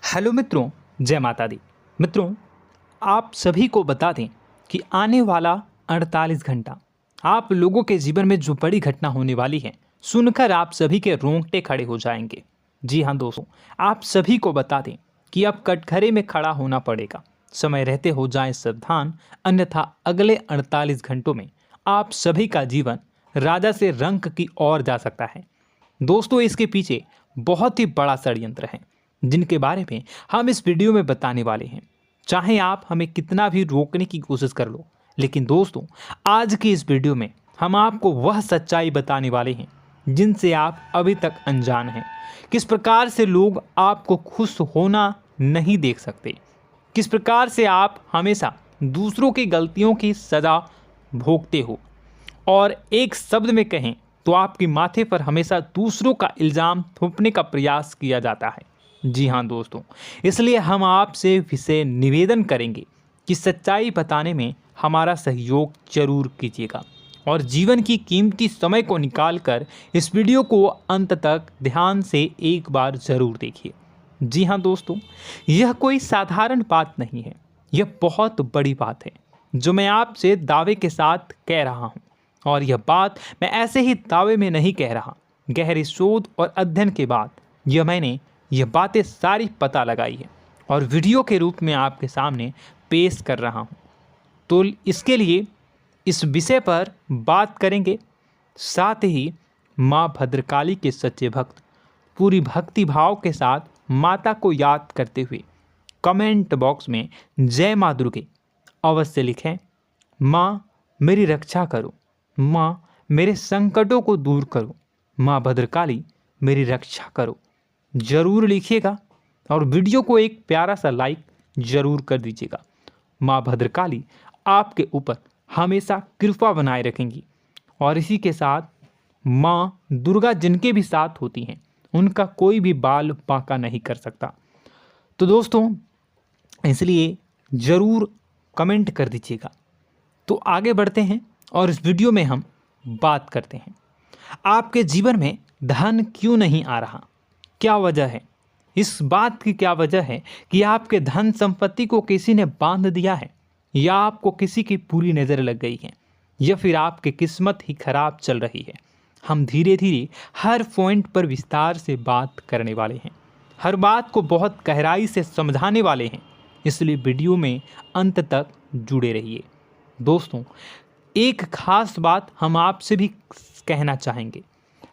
Hello मित्रों, जय माता दी। मित्रों, आप सभी को बता दें कि आने वाला 48 घंटा आप लोगों के जीवन में जो बड़ी घटना होने वाली है, सुनकर आप सभी के रोंगटे खड़े हो जाएंगे। जी हाँ दोस्तों, आप सभी को बता दें कि अब कटघरे में खड़ा होना पड़ेगा। समय रहते हो जाएं सावधान, अन्यथा अगले 48 घंटों में आप सभी का जीवन राजा से रंक की ओर जा सकता है। दोस्तों, इसके पीछे बहुत ही बड़ा षड्यंत्र है जिनके बारे में हम इस वीडियो में बताने वाले हैं। चाहे आप हमें कितना भी रोकने की कोशिश कर लो, लेकिन दोस्तों, आज की इस वीडियो में हम आपको वह सच्चाई बताने वाले हैं जिनसे आप अभी तक अनजान हैं। किस प्रकार से लोग आपको खुश होना नहीं देख सकते, किस प्रकार से आप हमेशा दूसरों की गलतियों की सज़ा भोगते हो, और एक शब्द में कहें तो आपके माथे पर हमेशा दूसरों का इल्ज़ाम थोपने का प्रयास किया जाता है। जी हाँ दोस्तों, इसलिए हम आपसे विषय निवेदन करेंगे कि सच्चाई बताने में हमारा सहयोग जरूर कीजिएगा और जीवन की कीमती समय को निकालकर इस वीडियो को अंत तक ध्यान से एक बार ज़रूर देखिए। जी हाँ दोस्तों, यह कोई साधारण बात नहीं है, यह बहुत बड़ी बात है जो मैं आपसे दावे के साथ कह रहा हूँ। और यह बात मैं ऐसे ही दावे में नहीं कह रहा, गहरी शोध और अध्ययन के बाद मैंने यह बातें सारी पता लगाई है और वीडियो के रूप में आपके सामने पेश कर रहा हूँ। तो इसके लिए इस विषय पर बात करेंगे। साथ ही माँ भद्रकाली के सच्चे भक्त पूरी भक्ति भाव के साथ माता को याद करते हुए कमेंट बॉक्स में जय माँ दुर्गे अवश्य लिखें। माँ मेरी रक्षा करो, माँ मेरे संकटों को दूर करो, माँ भद्रकाली मेरी रक्षा करो, ज़रूर लिखिएगा और वीडियो को एक प्यारा सा लाइक ज़रूर कर दीजिएगा। माँ भद्रकाली आपके ऊपर हमेशा कृपा बनाए रखेंगी और इसी के साथ माँ दुर्गा जिनके भी साथ होती हैं उनका कोई भी बाल बांका नहीं कर सकता। तो दोस्तों, इसलिए ज़रूर कमेंट कर दीजिएगा। तो आगे बढ़ते हैं और इस वीडियो में हम बात करते हैं, आपके जीवन में धन क्यों नहीं आ रहा, क्या वजह है। इस बात की क्या वजह है कि आपके धन संपत्ति को किसी ने बांध दिया है, या आपको किसी की पूरी नज़र लग गई है, या फिर आपकी किस्मत ही खराब चल रही है। हम धीरे धीरे हर पॉइंट पर विस्तार से बात करने वाले हैं, हर बात को बहुत गहराई से समझाने वाले हैं, इसलिए वीडियो में अंत तक जुड़े रहिए। दोस्तों, एक खास बात हम आपसे भी कहना चाहेंगे।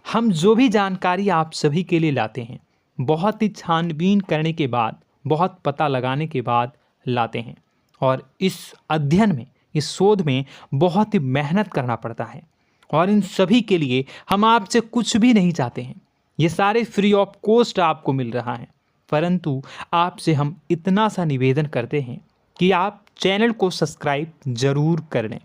हम जो भी जानकारी आप सभी के लिए लाते हैं, बहुत ही छानबीन करने के बाद, बहुत पता लगाने के बाद लाते हैं, और इस अध्ययन में, इस शोध में बहुत ही मेहनत करना पड़ता है। और इन सभी के लिए हम आपसे कुछ भी नहीं चाहते हैं, ये सारे फ्री ऑफ कॉस्ट आपको मिल रहा है। परंतु आपसे हम इतना सा निवेदन करते हैं कि आप चैनल को सब्सक्राइब ज़रूर कर लें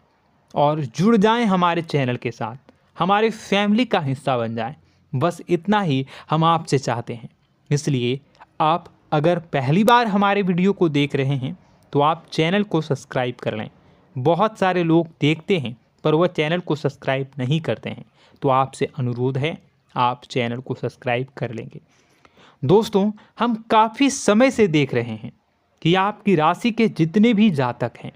और जुड़ जाएं हमारे चैनल के साथ, हमारे फैमिली का हिस्सा बन जाएं। बस इतना ही हम आपसे चाहते हैं। इसलिए आप अगर पहली बार हमारे वीडियो को देख रहे हैं तो आप चैनल को सब्सक्राइब कर लें। बहुत सारे लोग देखते हैं पर वह चैनल को सब्सक्राइब नहीं करते हैं, तो आपसे अनुरोध है आप चैनल को सब्सक्राइब कर लेंगे। दोस्तों, हम काफ़ी समय से देख रहे हैं कि आपकी राशि के जितने भी जातक हैं,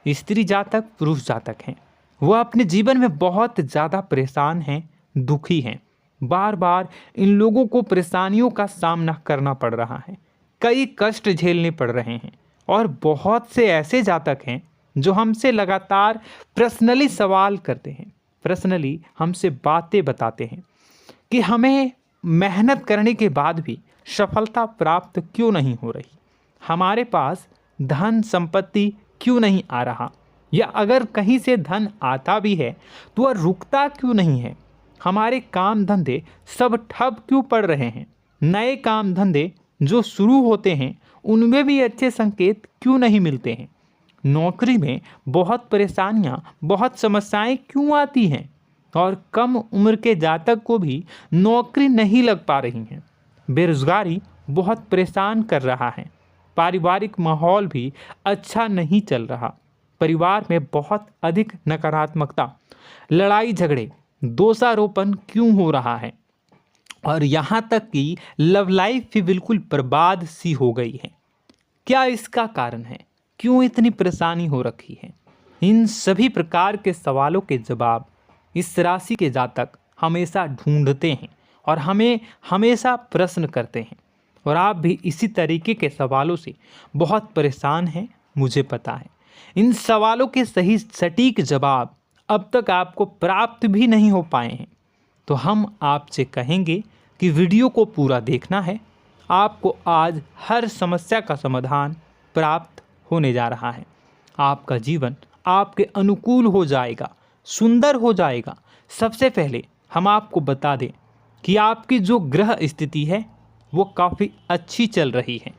स्त्री जातक, पुरुष जातक हैं, वह अपने जीवन में बहुत ज़्यादा परेशान हैं, दुखी हैं। बार बार इन लोगों को परेशानियों का सामना करना पड़ रहा है, कई कष्ट झेलने पड़ रहे हैं। और बहुत से ऐसे जातक हैं जो हमसे लगातार पर्सनली सवाल करते हैं, पर्सनली हमसे बातें बताते हैं कि हमें मेहनत करने के बाद भी सफलता प्राप्त क्यों नहीं हो रही, हमारे पास धन संपत्ति क्यों नहीं आ रहा, या अगर कहीं से धन आता भी है तो वह रुकता क्यों नहीं है, हमारे काम धंधे सब ठप क्यों पड़ रहे हैं, नए काम धंधे जो शुरू होते हैं उनमें भी अच्छे संकेत क्यों नहीं मिलते हैं, नौकरी में बहुत परेशानियां, बहुत समस्याएं क्यों आती हैं, और कम उम्र के जातक को भी नौकरी नहीं लग पा रही हैं, बेरोजगारी बहुत परेशान कर रहा है, पारिवारिक माहौल भी अच्छा नहीं चल रहा, परिवार में बहुत अधिक नकारात्मकता, लड़ाई झगड़े, दोषारोपण क्यों हो रहा है, और यहाँ तक कि लव लाइफ भी बिल्कुल बर्बाद सी हो गई है। क्या इसका कारण है? क्यों इतनी परेशानी हो रखी है? इन सभी प्रकार के सवालों के जवाब इस राशि के जातक हमेशा ढूंढते हैं और हमें हमेशा प्रश्न करते हैं। और आप भी इसी तरीके के सवालों से बहुत परेशान हैं, मुझे पता है। इन सवालों के सही सटीक जवाब अब तक आपको प्राप्त भी नहीं हो पाए हैं। तो हम आपसे कहेंगे कि वीडियो को पूरा देखना है। आपको आज हर समस्या का समाधान प्राप्त होने जा रहा है। आपका जीवन आपके अनुकूल हो जाएगा, सुंदर हो जाएगा। सबसे पहले हम आपको बता दें कि आपकी जो ग्रह स्थिति है वो काफ़ी अच्छी चल रही है,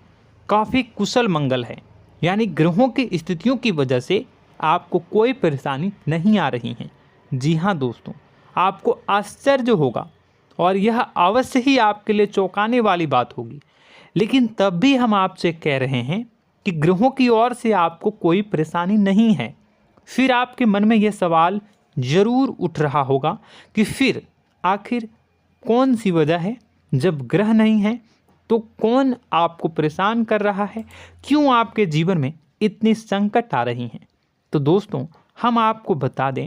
काफ़ी कुशल मंगल है। यानी ग्रहों की स्थितियों की वजह से आपको कोई परेशानी नहीं आ रही है। जी हाँ दोस्तों, आपको आश्चर्य होगा और यह अवश्य ही आपके लिए चौंकाने वाली बात होगी। लेकिन तब भी हम आपसे कह रहे हैं कि ग्रहों की ओर से आपको कोई परेशानी नहीं है। फिर आपके मन में यह सवाल जरूर उठ रहा होगा कि फिर आखिर कौन सी वजह है? जब ग्रह नहीं है तो कौन आपको परेशान कर रहा है? क्यों आपके जीवन में इतनी संकट आ रही हैं? तो दोस्तों, हम आपको बता दें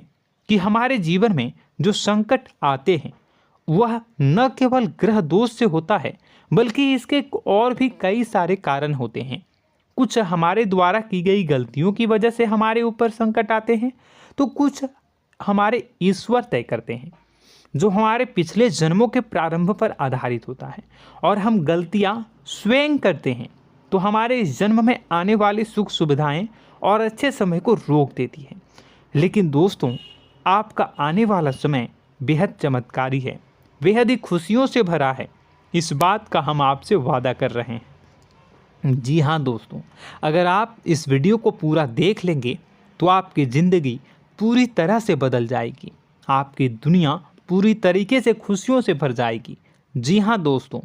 कि हमारे जीवन में जो संकट आते हैं वह न केवल ग्रह दोष से होता है, बल्कि इसके और भी कई सारे कारण होते हैं। कुछ हमारे द्वारा की गई गलतियों की वजह से हमारे ऊपर संकट आते हैं, तो कुछ हमारे ईश्वर तय करते हैं, जो हमारे पिछले जन्मों के प्रारंभ पर आधारित होता है। और हम गलतियां स्वयं करते हैं तो हमारे इस जन्म में आने वाली सुख सुविधाएं और अच्छे समय को रोक देती है। लेकिन दोस्तों, आपका आने वाला समय बेहद चमत्कारी है, बेहद ही खुशियों से भरा है। इस बात का हम आपसे वादा कर रहे हैं। जी हाँ दोस्तों, अगर आप इस वीडियो को पूरा देख लेंगे तो आपकी ज़िंदगी पूरी तरह से बदल जाएगी, आपकी दुनिया पूरी तरीके से खुशियों से भर जाएगी। जी हाँ दोस्तों,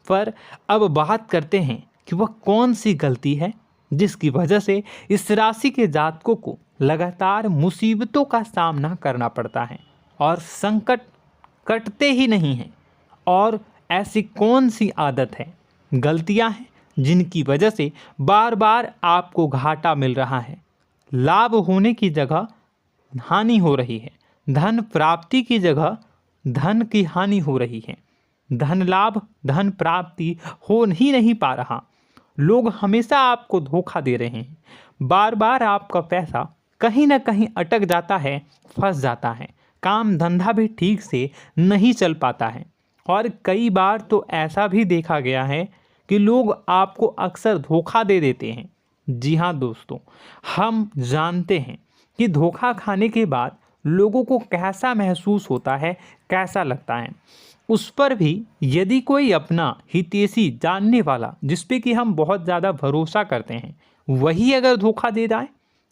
पर अब बात करते हैं कि वह कौन सी गलती है जिसकी वजह से इस राशि के जातकों को लगातार मुसीबतों का सामना करना पड़ता है और संकट कटते ही नहीं हैं। और ऐसी कौन सी आदत है, गलतियां हैं जिनकी वजह से बार बार आपको घाटा मिल रहा है, लाभ होने की जगह हानि हो रही है, धन प्राप्ति की जगह धन की हानि हो रही है, धन लाभ धन प्राप्ति हो ही नहीं पा रहा, लोग हमेशा आपको धोखा दे रहे हैं, बार बार आपका पैसा कहीं ना कहीं अटक जाता है, फंस जाता है, काम धंधा भी ठीक से नहीं चल पाता है। और कई बार तो ऐसा भी देखा गया है कि लोग आपको अक्सर धोखा दे देते हैं। जी हाँ दोस्तों, हम जानते हैं कि धोखा खाने के बाद लोगों को कैसा महसूस होता है, कैसा लगता है। उस पर भी यदि कोई अपना हितैषी जानने वाला, जिस पे कि हम बहुत ज़्यादा भरोसा करते हैं, वही अगर धोखा दे जाए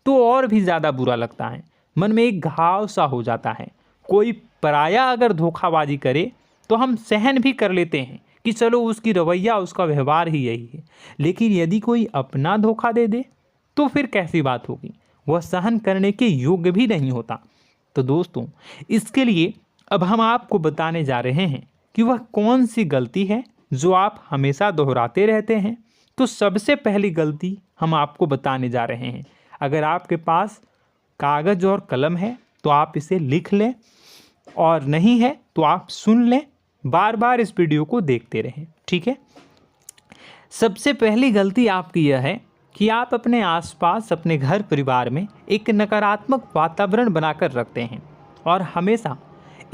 तो और भी ज़्यादा बुरा लगता है, मन में एक घाव सा हो जाता है। कोई पराया अगर धोखाबाजी करे तो हम सहन भी कर लेते हैं कि चलो उसकी रवैया, उसका व्यवहार ही यही है। लेकिन यदि कोई अपना धोखा दे दे तो फिर कैसी बात होगी, वह सहन करने के योग्य भी नहीं होता। तो दोस्तों, इसके लिए अब हम आपको बताने जा रहे हैं कि वह कौन सी गलती है जो आप हमेशा दोहराते रहते हैं। तो सबसे पहली गलती हम आपको बताने जा रहे हैं। अगर आपके पास कागज़ और कलम है तो आप इसे लिख लें, और नहीं है तो आप सुन लें, बार बार इस वीडियो को देखते रहें, ठीक है। सबसे पहली गलती आपकी यह है कि आप अपने आसपास, अपने घर परिवार में एक नकारात्मक वातावरण बनाकर रखते हैं। और हमेशा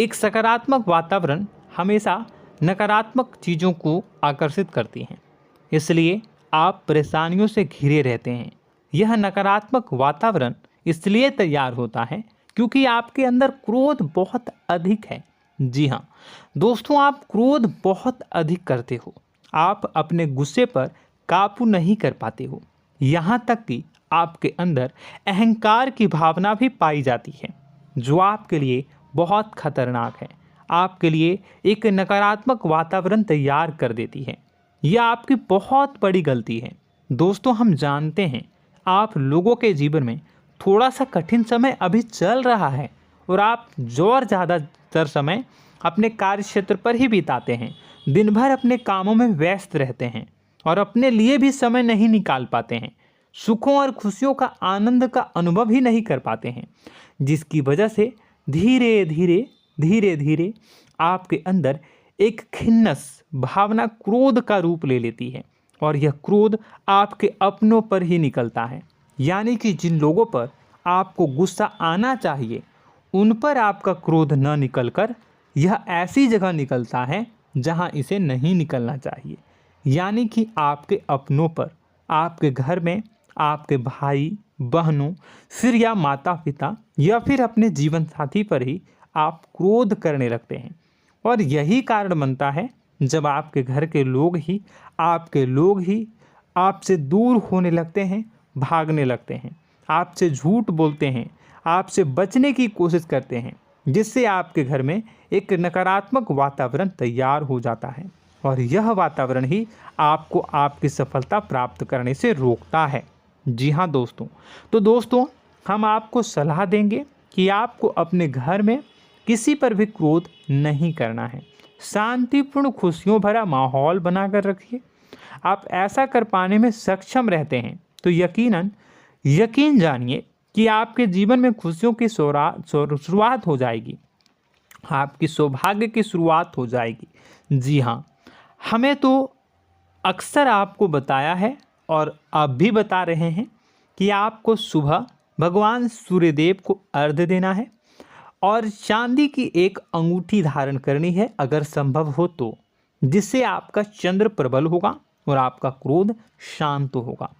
एक सकारात्मक वातावरण हमेशा नकारात्मक चीज़ों को आकर्षित करती हैं, इसलिए आप परेशानियों से घिरे रहते हैं। यह नकारात्मक वातावरण इसलिए तैयार होता है क्योंकि आपके अंदर क्रोध बहुत अधिक है। जी हाँ दोस्तों, आप क्रोध बहुत अधिक करते हो, आप अपने गुस्से पर काबू नहीं कर पाते हो। यहाँ तक कि आपके अंदर अहंकार की भावना भी पाई जाती है, जो आपके लिए बहुत खतरनाक है, आपके लिए एक नकारात्मक वातावरण तैयार कर देती है। यह आपकी बहुत बड़ी गलती है। दोस्तों, हम जानते हैं आप लोगों के जीवन में थोड़ा सा कठिन समय अभी चल रहा है और आप और ज़्यादातर समय अपने कार्य क्षेत्र पर ही बिताते हैं, दिन भर अपने कामों में व्यस्त रहते हैं और अपने लिए भी समय नहीं निकाल पाते हैं, सुखों और खुशियों का आनंद का अनुभव ही नहीं कर पाते हैं, जिसकी वजह से धीरे धीरे आपके अंदर एक खिन्नस भावना क्रोध का रूप ले लेती है और यह क्रोध आपके अपनों पर ही निकलता है। यानी कि जिन लोगों पर आपको गुस्सा आना चाहिए उन पर आपका क्रोध न निकलकर यह ऐसी जगह निकलता है जहां इसे नहीं निकलना चाहिए। यानी कि आपके अपनों पर, आपके घर में, आपके भाई बहनों, फिर या माता पिता या फिर अपने जीवन साथी पर ही आप क्रोध करने लगते हैं। और यही कारण बनता है जब आपके घर के लोग ही आपसे दूर होने लगते हैं, भागने लगते हैं, आपसे झूठ बोलते हैं, आपसे बचने की कोशिश करते हैं, जिससे आपके घर में एक नकारात्मक वातावरण तैयार हो जाता है और यह वातावरण ही आपको आपकी सफलता प्राप्त करने से रोकता है। जी हाँ दोस्तों, तो दोस्तों हम आपको सलाह देंगे कि आपको अपने घर में किसी पर भी क्रोध नहीं करना है। शांतिपूर्ण खुशियों भरा माहौल बनाकर रखिए। आप ऐसा कर पाने में सक्षम रहते हैं तो यकीन जानिए कि आपके जीवन में खुशियों की शुरुआत हो जाएगी, आपकी सौभाग्य की शुरुआत हो जाएगी। जी हाँ, हमें तो अक्सर आपको बताया है और आप भी बता रहे हैं कि आपको सुबह भगवान सूर्यदेव को अर्घ्य देना है और चांदी की एक अंगूठी धारण करनी है अगर संभव हो तो, जिससे आपका चंद्र प्रबल होगा और आपका क्रोध शांत होगा।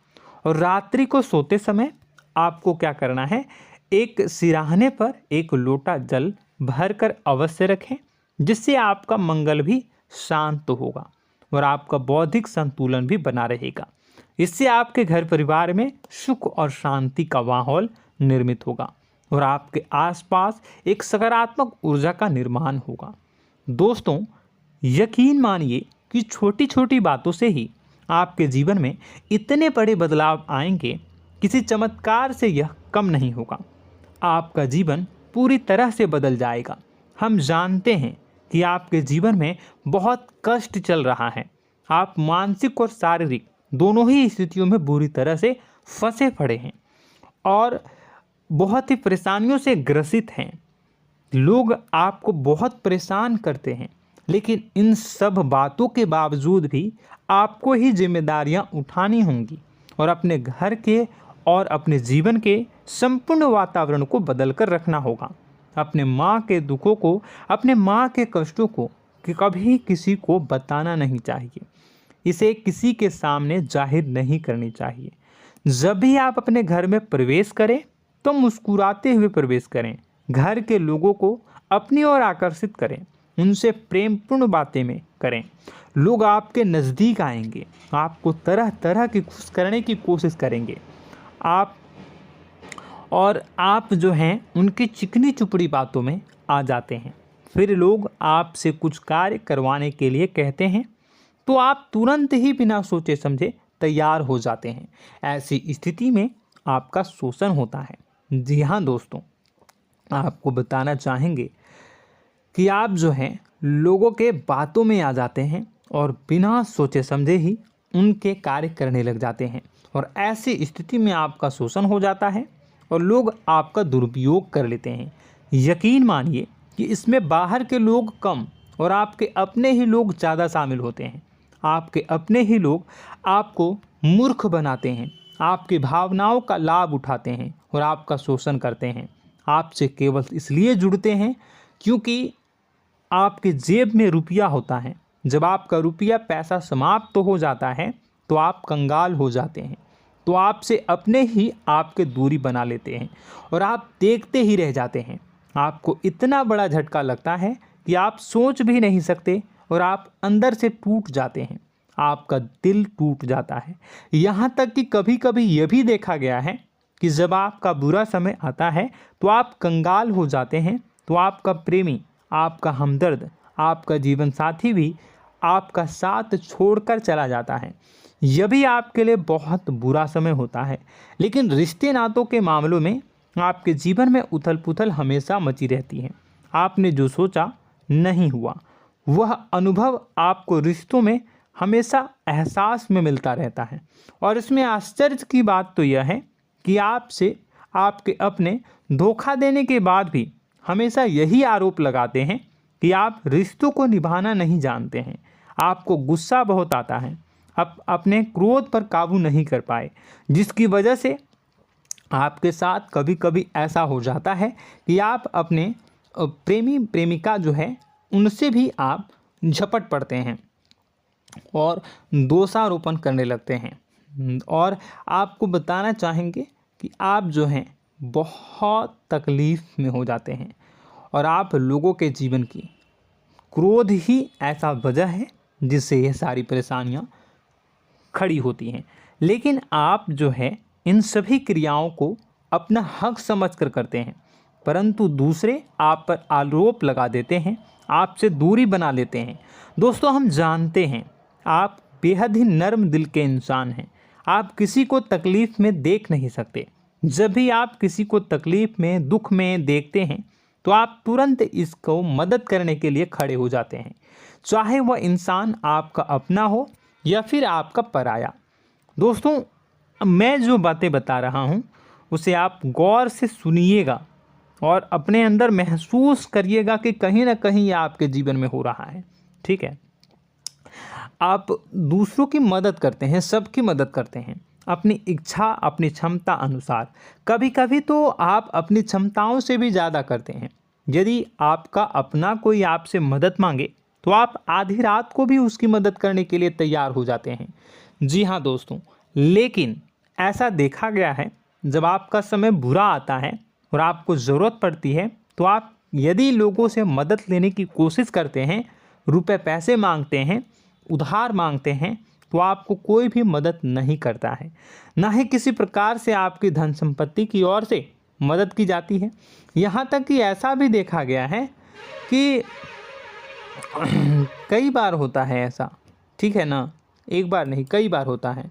और रात्रि को सोते समय आपको क्या करना है, एक सिराहने पर एक लोटा जल भरकर अवश्य रखें, जिससे आपका मंगल भी शांत होगा और आपका बौद्धिक संतुलन भी बना रहेगा। इससे आपके घर परिवार में सुख और शांति का माहौल निर्मित होगा और आपके आसपास एक सकारात्मक ऊर्जा का निर्माण होगा। दोस्तों यकीन मानिए कि छोटी छोटी बातों से ही आपके जीवन में इतने बड़े बदलाव आएंगे, किसी चमत्कार से यह कम नहीं होगा। आपका जीवन पूरी तरह से बदल जाएगा। हम जानते हैं कि आपके जीवन में बहुत कष्ट चल रहा है, आप मानसिक और शारीरिक दोनों ही स्थितियों में बुरी तरह से फंसे पड़े हैं और बहुत ही परेशानियों से ग्रसित हैं। लोग आपको बहुत परेशान करते हैं, लेकिन इन सब बातों के बावजूद भी आपको ही जिम्मेदारियां उठानी होंगी और अपने घर के और अपने जीवन के संपूर्ण वातावरण को बदल कर रखना होगा। अपने माँ के दुखों को, अपने माँ के कष्टों को कभी किसी को बताना नहीं चाहिए, इसे किसी के सामने जाहिर नहीं करनी चाहिए। जब भी आप अपने घर में प्रवेश करें तो मुस्कुराते हुए प्रवेश करें, घर के लोगों को अपनी ओर आकर्षित करें, उनसे प्रेमपूर्ण बातें में करें। लोग आपके नज़दीक आएंगे, आपको तरह तरह की खुश करने की कोशिश करेंगे। आप जो हैं उनकी चिकनी चुपड़ी बातों में आ जाते हैं। फिर लोग आपसे कुछ कार्य करवाने के लिए कहते हैं तो आप तुरंत ही बिना सोचे समझे तैयार हो जाते हैं। ऐसी स्थिति में आपका शोषण होता है। जी हाँ दोस्तों, आपको बताना चाहेंगे कि आप जो हैं लोगों के बातों में आ जाते हैं और बिना सोचे समझे ही उनके कार्य करने लग जाते हैं और ऐसी स्थिति में आपका शोषण हो जाता है और लोग आपका दुरुपयोग कर लेते हैं। यकीन मानिए कि इसमें बाहर के लोग कम और आपके अपने ही लोग ज़्यादा शामिल होते हैं। आपके अपने ही लोग आपको मूर्ख बनाते हैं, आपकी भावनाओं का लाभ उठाते हैं और आपका शोषण करते हैं। आपसे केवल इसलिए जुड़ते हैं क्योंकि आपके जेब में रुपया होता है। जब आपका रुपया पैसा समाप्त हो जाता है तो आप कंगाल हो जाते हैं, तो आपसे अपने ही आपके दूरी बना लेते हैं और आप देखते ही रह जाते हैं। आपको इतना बड़ा झटका लगता है कि आप सोच भी नहीं सकते और आप अंदर से टूट जाते हैं, आपका दिल टूट जाता है। यहाँ तक कि कभी कभी यह भी देखा गया है कि जब आपका बुरा समय आता है तो आप कंगाल हो जाते हैं, तो आपका प्रेमी, आपका हमदर्द, आपका जीवन साथी भी आपका साथ छोड़कर चला जाता है। यह भी आपके लिए बहुत बुरा समय होता है। लेकिन रिश्ते नातों के मामलों में आपके जीवन में उथल पुथल हमेशा मची रहती है। आपने जो सोचा, नहीं हुआ। वह अनुभव आपको रिश्तों में हमेशा एहसास में मिलता रहता है। और इसमें आश्चर्य की बात तो यह है कि आपसे आपके अपने धोखा देने के बाद भी हमेशा यही आरोप लगाते हैं कि आप रिश्तों को निभाना नहीं जानते हैं। आपको गुस्सा बहुत आता है, आप अपने क्रोध पर काबू नहीं कर पाए, जिसकी वजह से आपके साथ कभी कभी ऐसा हो जाता है कि आप अपने प्रेमी प्रेमिका जो है उनसे भी आप झपट पड़ते हैं और दोषारोपण करने लगते हैं। और आपको बताना चाहेंगे कि आप जो हैं बहुत तकलीफ़ में हो जाते हैं और आप लोगों के जीवन की क्रोध ही ऐसा वजह है जिससे ये सारी परेशानियां खड़ी होती हैं। लेकिन आप जो है इन सभी क्रियाओं को अपना हक समझकर करते हैं, परंतु दूसरे आप पर आरोप लगा देते हैं, आपसे दूरी बना लेते हैं। दोस्तों, हम जानते हैं आप बेहद ही नर्म दिल के इंसान हैं। आप किसी को तकलीफ़ में देख नहीं सकते। जब भी आप किसी को तकलीफ़ में, दुख में देखते हैं तो आप तुरंत इसको मदद करने के लिए खड़े हो जाते हैं, चाहे वह इंसान आपका अपना हो या फिर आपका पराया। दोस्तों, मैं जो बातें बता रहा हूँ उसे आप गौर से सुनिएगा और अपने अंदर महसूस करिएगा कि कहीं ना कहीं यह आपके जीवन में हो रहा है। ठीक है, आप दूसरों की मदद करते हैं, सबकी मदद करते हैं अपनी इच्छा, अपनी क्षमता अनुसार। कभी कभी तो आप अपनी क्षमताओं से भी ज़्यादा करते हैं। यदि आपका अपना कोई आपसे मदद मांगे तो आप आधी रात को भी उसकी मदद करने के लिए तैयार हो जाते हैं। जी हाँ दोस्तों, लेकिन ऐसा देखा गया है जब आपका समय बुरा आता है और आपको ज़रूरत पड़ती है तो आप यदि लोगों से मदद लेने की कोशिश करते हैं, रुपए पैसे मांगते हैं, उधार मांगते हैं, तो आपको कोई भी मदद नहीं करता है। ना ही किसी प्रकार से आपकी धन संपत्ति की ओर से मदद की जाती है। यहाँ तक कि ऐसा भी देखा गया है कि कई बार होता है ऐसा, ठीक है ना, एक बार नहीं कई बार होता है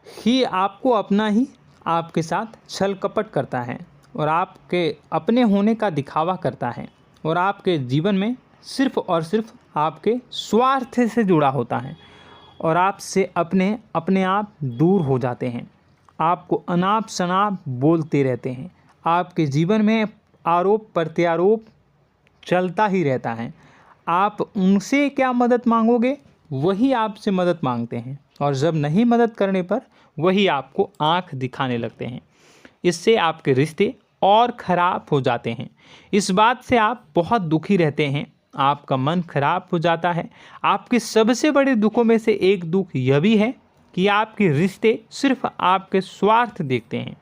कि आपको अपना ही आपके साथ छल कपट करता है और आपके अपने होने का दिखावा करता है और आपके जीवन में सिर्फ और सिर्फ आपके स्वार्थ से जुड़ा होता है और आपसे अपने आप दूर हो जाते हैं। आपको अनाप शनाप बोलते रहते हैं। आपके जीवन में आरोप प्रत्यारोप चलता ही रहता है। आप उनसे क्या मदद मांगोगे, वही आपसे मदद मांगते हैं और जब नहीं मदद करने पर वही आपको आंख दिखाने लगते हैं। इससे आपके रिश्ते और ख़राब हो जाते हैं। इस बात से आप बहुत दुखी रहते हैं, आपका मन खराब हो जाता है। आपके सबसे बड़े दुखों में से एक दुख यह भी है कि आपके रिश्ते सिर्फ आपके स्वार्थ देखते हैं,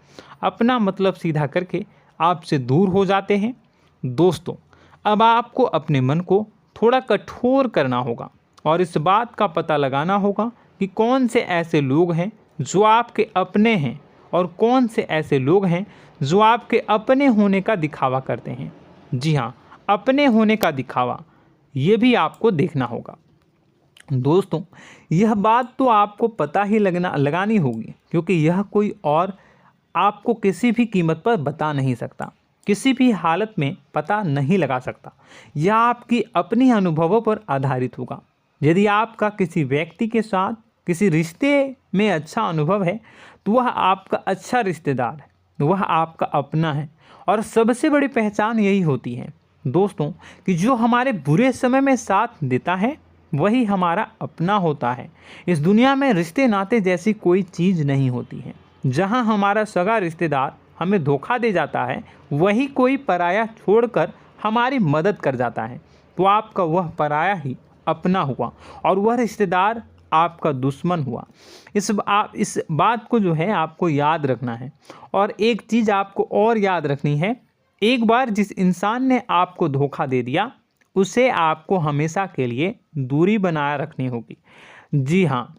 अपना मतलब सीधा करके आपसे दूर हो जाते हैं। दोस्तों, अब आपको अपने मन को थोड़ा कठोर करना होगा और इस बात का पता लगाना होगा कि कौन से ऐसे लोग हैं जो आपके अपने हैं और कौन से ऐसे लोग हैं जो आपके अपने होने का दिखावा करते हैं। जी हाँ, अपने होने का दिखावा, ये भी आपको देखना होगा। दोस्तों, यह बात तो आपको पता ही लगानी होगी, क्योंकि यह कोई और आपको किसी भी कीमत पर बता नहीं सकता, किसी भी हालत में पता नहीं लगा सकता। यह आपकी अपनी अनुभवों पर आधारित होगा। यदि आपका किसी व्यक्ति के साथ किसी रिश्ते में अच्छा अनुभव है तो वह आपका अच्छा रिश्तेदार है, वह आपका अपना है। और सबसे बड़ी पहचान यही होती है दोस्तों कि जो हमारे बुरे समय में साथ देता है वही हमारा अपना होता है। इस दुनिया में रिश्ते नाते जैसी कोई चीज़ नहीं होती है। जहां हमारा सगा रिश्तेदार हमें धोखा दे जाता है, वही कोई पराया छोड़कर हमारी मदद कर जाता है, तो आपका वह पराया ही अपना हुआ और वह रिश्तेदार आपका दुश्मन हुआ। इस बात को जो है आपको याद रखना है। और एक चीज़ आपको और याद रखनी है, एक बार जिस इंसान ने आपको धोखा दे दिया उसे आपको हमेशा के लिए दूरी बनाए रखनी होगी। जी हाँ,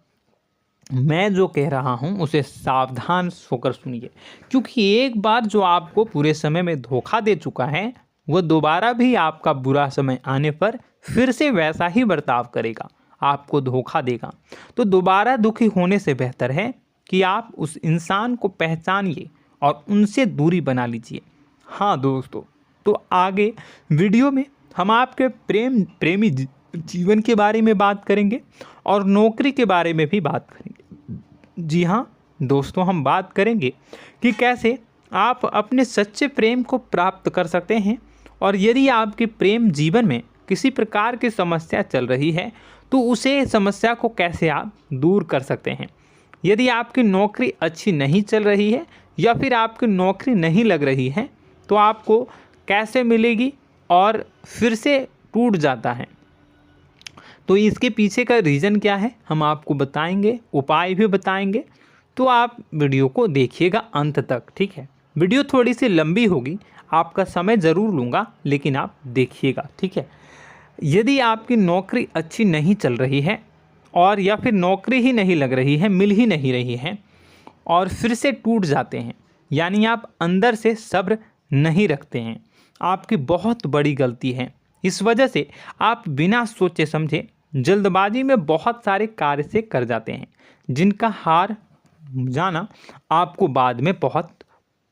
मैं जो कह रहा हूँ उसे सावधान होकर सुनिए, क्योंकि एक बार जो आपको पूरे समय में धोखा दे चुका है वह दोबारा भी आपका बुरा समय आने पर फिर से वैसा ही बर्ताव करेगा, आपको धोखा देगा। तो दोबारा दुखी होने से बेहतर है कि आप उस इंसान को पहचानिए और उनसे दूरी बना लीजिए। हाँ दोस्तों, तो आगे वीडियो में हम आपके प्रेमी जीवन के बारे में बात करेंगे और नौकरी के बारे में भी बात करेंगे। जी हाँ दोस्तों, हम बात करेंगे कि कैसे आप अपने सच्चे प्रेम को प्राप्त कर सकते हैं, और यदि आपके प्रेम जीवन में किसी प्रकार की समस्या चल रही है तो उसे समस्या को कैसे आप दूर कर सकते हैं। यदि आपकी नौकरी अच्छी नहीं चल रही है या फिर आपकी नौकरी नहीं लग रही है तो आपको कैसे मिलेगी और फिर से टूट जाता है, तो इसके पीछे का रीज़न क्या है हम आपको बताएंगे, उपाय भी बताएंगे। तो आप वीडियो को देखिएगा अंत तक, ठीक है। वीडियो थोड़ी सी लंबी होगी, आपका समय ज़रूर लूँगा, लेकिन आप देखिएगा, ठीक है। यदि आपकी नौकरी अच्छी नहीं चल रही है और या फिर नौकरी ही नहीं लग रही है, मिल ही नहीं रही है और फिर से टूट जाते हैं, यानी आप अंदर से सब्र नहीं रखते हैं, आपकी बहुत बड़ी गलती है। इस वजह से आप बिना सोचे समझे जल्दबाजी में बहुत सारे कार्य से कर जाते हैं, जिनका हार जाना आपको बाद में बहुत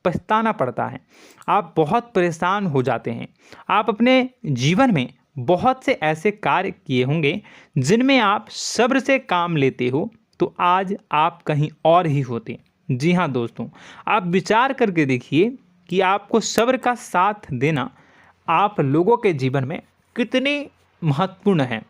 पछताना पड़ता है। आप बहुत परेशान हो जाते हैं। आप अपने जीवन में बहुत से ऐसे कार्य किए होंगे जिनमें आप सब्र से काम लेते हो, तो आज आप कहीं और ही होते। जी हाँ दोस्तों, आप विचार करके देखिए कि आपको सब्र का साथ देना आप लोगों के जीवन में कितने महत्वपूर्ण है।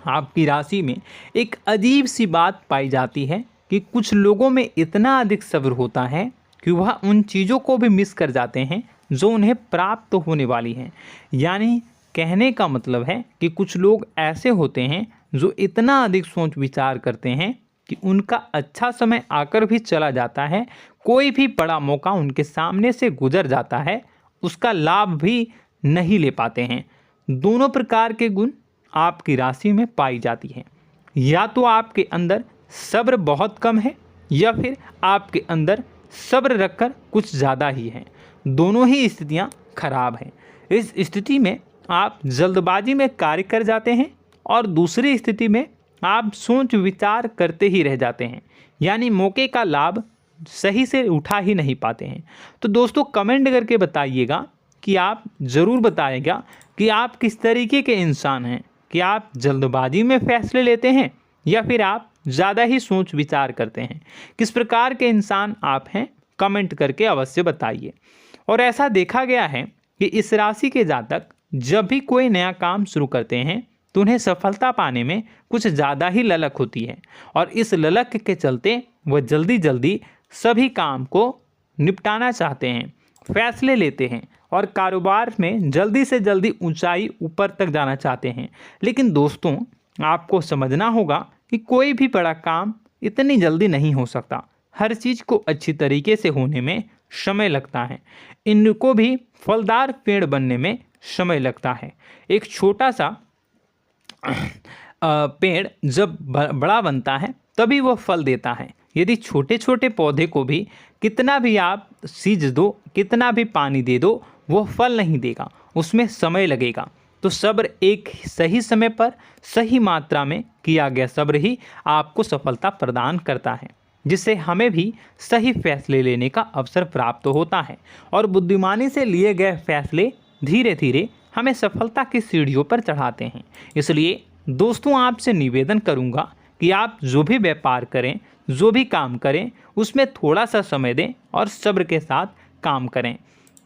आपकी राशि में एक अजीब सी बात पाई जाती है कि कुछ लोगों में इतना अधिक सब्र होता है कि वह उन चीज़ों को भी मिस कर जाते हैं जो उन्हें प्राप्त होने वाली हैं। यानी कहने का मतलब है कि कुछ लोग ऐसे होते हैं जो इतना अधिक सोच विचार करते हैं कि उनका अच्छा समय आकर भी चला जाता है, कोई भी बड़ा मौका उनके सामने से गुजर जाता है, उसका लाभ भी नहीं ले पाते हैं। दोनों प्रकार के गुण आपकी राशि में पाई जाती हैं। या तो आपके अंदर सब्र बहुत कम है या फिर आपके अंदर सब्र रखकर कुछ ज़्यादा ही है। दोनों ही स्थितियाँ खराब हैं। इस स्थिति में आप जल्दबाजी में कार्य कर जाते हैं और दूसरी स्थिति में आप सोच विचार करते ही रह जाते हैं, यानी मौके का लाभ सही से उठा ही नहीं पाते हैं। तो दोस्तों कमेंट करके बताइएगा कि आप ज़रूर बताइएगा कि आप किस तरीके के इंसान हैं, कि आप जल्दबाजी में फैसले लेते हैं या फिर आप ज़्यादा ही सोच विचार करते हैं। किस प्रकार के इंसान आप हैं, कमेंट करके अवश्य बताइए। और ऐसा देखा गया है कि इस राशि के जातक जब भी कोई नया काम शुरू करते हैं तो उन्हें सफलता पाने में कुछ ज़्यादा ही ललक होती है, और इस ललक के चलते वह जल्दी जल्दी सभी काम को निपटाना चाहते हैं, फैसले लेते हैं और कारोबार में जल्दी से जल्दी ऊंचाई ऊपर तक जाना चाहते हैं। लेकिन दोस्तों आपको समझना होगा कि कोई भी बड़ा काम इतनी जल्दी नहीं हो सकता। हर चीज़ को अच्छी तरीके से होने में समय लगता है। इनको भी फलदार पेड़ बनने में समय लगता है। एक छोटा सा पेड़ जब बड़ा बनता है तभी वह फल देता है। यदि छोटे छोटे पौधे को भी कितना भी आप सींच दो, कितना भी पानी दे दो, वो फल नहीं देगा, उसमें समय लगेगा। तो सब्र एक सही समय पर सही मात्रा में किया गया सब्र ही आपको सफलता प्रदान करता है, जिससे हमें भी सही फैसले लेने का अवसर प्राप्त होता है। और बुद्धिमानी से लिए गए फैसले धीरे धीरे हमें सफलता की सीढ़ियों पर चढ़ाते हैं। इसलिए दोस्तों आपसे निवेदन करूंगा कि आप जो भी व्यापार करें, जो भी काम करें, उसमें थोड़ा सा समय दें और सब्र के साथ काम करें।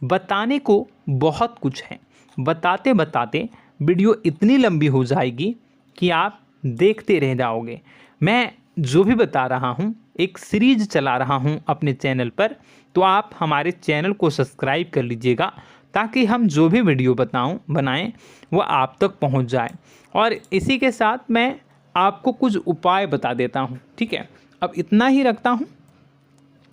बताने को बहुत कुछ है, बताते बताते वीडियो इतनी लंबी हो जाएगी कि आप देखते रह जाओगे। मैं जो भी बता रहा हूँ एक सीरीज चला रहा हूँ अपने चैनल पर, तो आप हमारे चैनल को सब्सक्राइब कर लीजिएगा ताकि हम जो भी वीडियो बनाएं वो आप तक पहुँच जाए। और इसी के साथ मैं आपको कुछ उपाय बता देता हूँ, ठीक है। अब इतना ही रखता हूँ।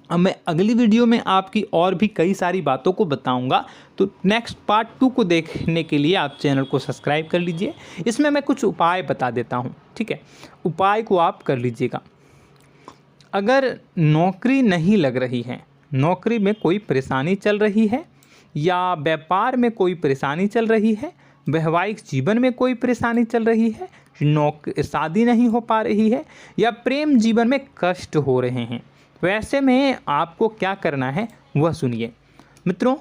अब मैं अगली वीडियो में आपकी और भी कई सारी बातों को बताऊंगा। तो नेक्स्ट पार्ट 2 को देखने के लिए आप चैनल को सब्सक्राइब कर लीजिए। इसमें मैं कुछ उपाय बता देता हूं, ठीक है। उपाय को आप कर लीजिएगा। अगर नौकरी नहीं लग रही है, नौकरी में कोई परेशानी चल रही है, या व्यापार में कोई परेशानी चल रही है, वैवाहिक जीवन में कोई परेशानी चल रही है, शादी नहीं हो पा रही है, या प्रेम जीवन में कष्ट हो रहे हैं, वैसे में आपको क्या करना है वह सुनिए। मित्रों,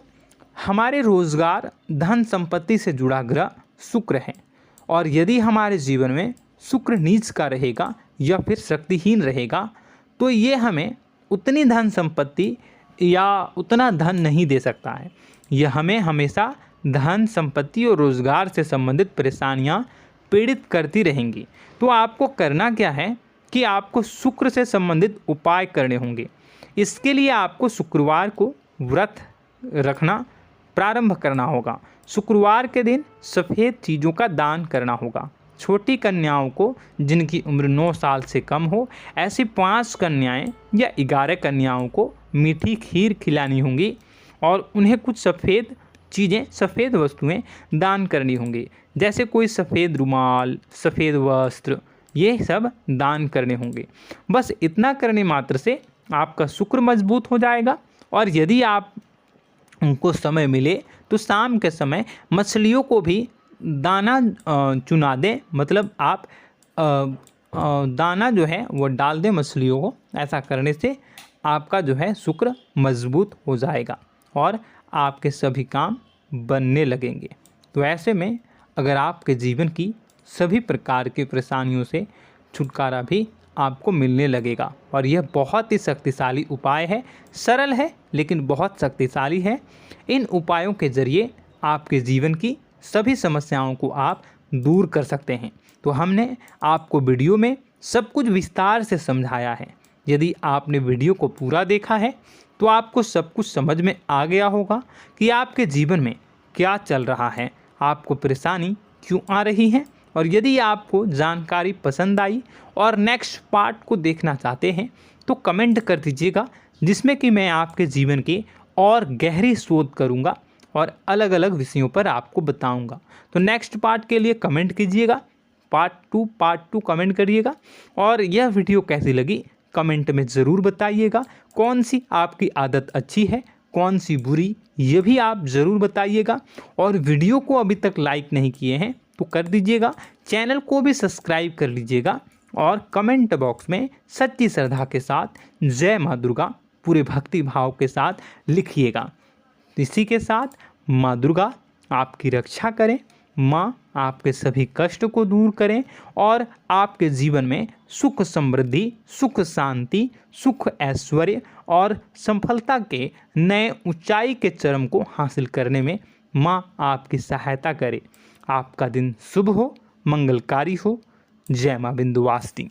हमारे रोजगार धन संपत्ति से जुड़ा ग्रह शुक्र है, और यदि हमारे जीवन में शुक्र नीच का रहेगा या फिर शक्तिहीन रहेगा तो ये हमें उतनी धन संपत्ति या उतना धन नहीं दे सकता है। यह हमें हमेशा धन संपत्ति और रोजगार से संबंधित परेशानियां पीड़ित करती रहेंगी। तो आपको करना क्या है कि आपको शुक्र से संबंधित उपाय करने होंगे। इसके लिए आपको शुक्रवार को व्रत रखना प्रारंभ करना होगा। शुक्रवार के दिन सफ़ेद चीज़ों का दान करना होगा। छोटी कन्याओं को जिनकी उम्र 9 साल से कम हो, ऐसी 5 कन्याएं या 11 कन्याओं को मीठी खीर खिलानी होंगी और उन्हें कुछ सफ़ेद चीज़ें, सफ़ेद वस्तुएं दान करनी होंगी, जैसे कोई सफ़ेद रुमाल, सफ़ेद वस्त्र, ये सब दान करने होंगे। बस इतना करने मात्र से आपका शुक्र मजबूत हो जाएगा। और यदि आप उनको समय मिले तो शाम के समय मछलियों को भी दाना चुना दें, मतलब आप दाना जो है वो डाल दें मछलियों को। ऐसा करने से आपका जो है शुक्र मजबूत हो जाएगा और आपके सभी काम बनने लगेंगे। तो ऐसे में अगर आपके जीवन की सभी प्रकार की परेशानियों से छुटकारा भी आपको मिलने लगेगा। और यह बहुत ही शक्तिशाली उपाय है, सरल है लेकिन बहुत शक्तिशाली है। इन उपायों के ज़रिए आपके जीवन की सभी समस्याओं को आप दूर कर सकते हैं। तो हमने आपको वीडियो में सब कुछ विस्तार से समझाया है। यदि आपने वीडियो को पूरा देखा है तो आपको सब कुछ समझ में आ गया होगा कि आपके जीवन में क्या चल रहा है, आपको परेशानी क्यों आ रही है। और यदि आपको जानकारी पसंद आई और नेक्स्ट पार्ट को देखना चाहते हैं तो कमेंट कर दीजिएगा, जिसमें कि मैं आपके जीवन की और गहरी शोध करूंगा और अलग अलग विषयों पर आपको बताऊंगा। तो नेक्स्ट पार्ट के लिए कमेंट कीजिएगा, पार्ट टू कमेंट करिएगा। और यह वीडियो कैसी लगी कमेंट में ज़रूर बताइएगा। कौन सी आपकी आदत अच्छी है, कौन सी बुरी, ये भी आप ज़रूर बताइएगा। और वीडियो को अभी तक लाइक नहीं किए हैं तो कर दीजिएगा, चैनल को भी सब्सक्राइब कर लीजिएगा और कमेंट बॉक्स में सच्ची श्रद्धा के साथ जय माँ दुर्गा पूरे भक्ति भाव के साथ लिखिएगा। इसी के साथ माँ दुर्गा आपकी रक्षा करें, माँ आपके कष्ट कष्ट को दूर करें और आपके जीवन में सुख समृद्धि, सुख शांति, सुख ऐश्वर्य और सफलता के नए ऊंचाई के चरम को हासिल करने में माँ आपकी सहायता करे। आपका दिन शुभ हो, मंगलकारी हो। जय माँ विंध्यवासिनी।